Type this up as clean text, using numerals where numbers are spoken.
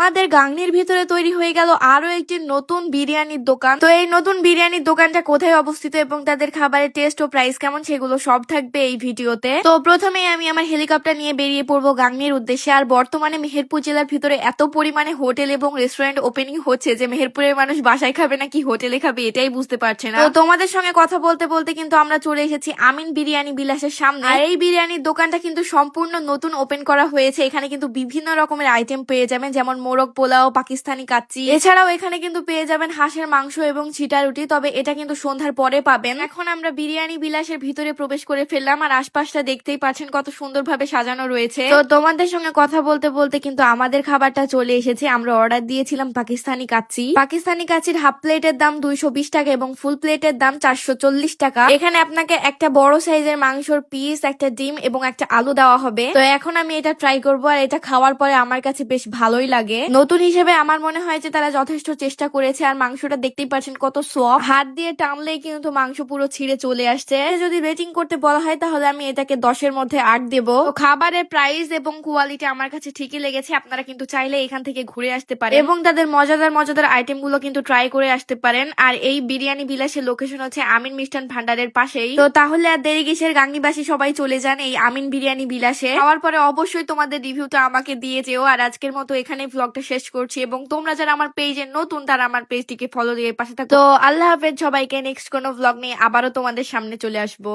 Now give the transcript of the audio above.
আমাদের গাংনীর ভিতরে তৈরি হয়ে গেল আরো একটি নতুন বিরিয়ানির দোকান। তো এই নতুন বিরিয়ানির দোকানটা কোথায় অবস্থিত এবং তাদের খাবারের টেস্ট ও প্রাইস কেমন সেগুলো সব থাকবে এই ভিডিওতে। তো প্রথমেই আমি আমার হেলিকপ্টার নিয়ে বেরিয়ে পড়বো গাংনীর উদ্দেশ্যে। আর বর্তমানে মেহেরপুর জেলার ভিতরে এত পরিমাণে হোটেল এবং রেস্টুরেন্ট ওপেনিং হচ্ছে যে মেহেরপুরের মানুষ বাসায় খাবে নাকি হোটেলে খাবে এটাই বুঝতে পারছে না। তো তোমাদের সঙ্গে কথা বলতে বলতে কিন্তু আমরা চলে এসেছি আমিন বিরিয়ানি বিলাসের সামনে। আর এই বিরিয়ানির দোকানটা কিন্তু সম্পূর্ণ নতুন ওপেন করা হয়েছে। এখানে কিন্তু বিভিন্ন রকমের আইটেম পেয়ে যাবেন, যেমন মোরগ পোলাও, পাকিস্তানি কাচ্চি, এছাড়াও এখানে কিন্তু পেয়ে যাবেন হাঁসের মাংস এবং ছিটা রুটি। তবে এটা কিন্তু সন্ধ্যার পরে পাবেন। এখন আমরা বিরিয়ানি বিলাসের ভিতরে প্রবেশ করে ফেললাম। আর আশপাশটা দেখতেই পাচ্ছেন কত সুন্দরভাবে সাজানো রয়েছে। তো তোমাদের সঙ্গে কথা বলতে বলতে কিন্তু আমাদের খাবারটা চলে এসেছে। আমরা অর্ডার দিয়েছিলাম পাকিস্তানি কাচ্চি। পাকিস্তানি কাচ্চির হাফ প্লেটের দাম 220 টাকা এবং ফুল প্লেটের দাম 440 টাকা। এখানে আপনাকে একটা বড় সাইজের মাংসর পিস, একটা ডিম এবং একটা আলু দেওয়া হবে। তো এখন আমি এটা ট্রাই করবো। আর এটা খাওয়ার পরে আমার কাছে বেশ ভালোই লাগে। নতুন হিসেবে আমার মনে হয় যে তারা যথেষ্ট চেষ্টা করেছে। আর মাংসটা দেখতেই পাচ্ছেন কত সফট, হাত দিয়ে টানলেই কিন্তু মাংস পুরো ছিঁড়ে চলে আসছে। যদি রেটিং করতে বলা হয় তাহলে আমি এটাকে 10-এর মধ্যে 8 দেবো। খাবারের প্রাইস এবং কোয়ালিটি আমার কাছে ঠিকই লেগেছে। আপনারা কিন্তু চাইলে এখান থেকে ঘুরে আসতে পারেন এবং তাদের মজাদার মজাদার আইটেম গুলো কিন্তু ট্রাই করে আসতে পারেন। আর এই বিরিয়ানি বিলাসের লোকেশন হচ্ছে আমিন মিষ্টান ভান্ডারের পাশেই। তো তাহলে আর দেরি কিসের, গাংনীবাসী সবাই চলে যান এই আমিন বিরিয়ানি বিলাসে। খাওয়ার পরে অবশ্যই তোমাদের রিভিউটা আমাকে দিয়ে যেও। আর আজকের মতো এখানে ব্লগটা শেষ করছি এবং তোমরা যারা আমার পেজে নতুন তারা আমার পেজটিকে ফলো দিয়ে পাশে থাকো। তো আল্লাহ হাফেজ সবাইকে। নেক্সট কোনো ব্লগ নিয়ে আবারও তোমাদের সামনে চলে আসবো।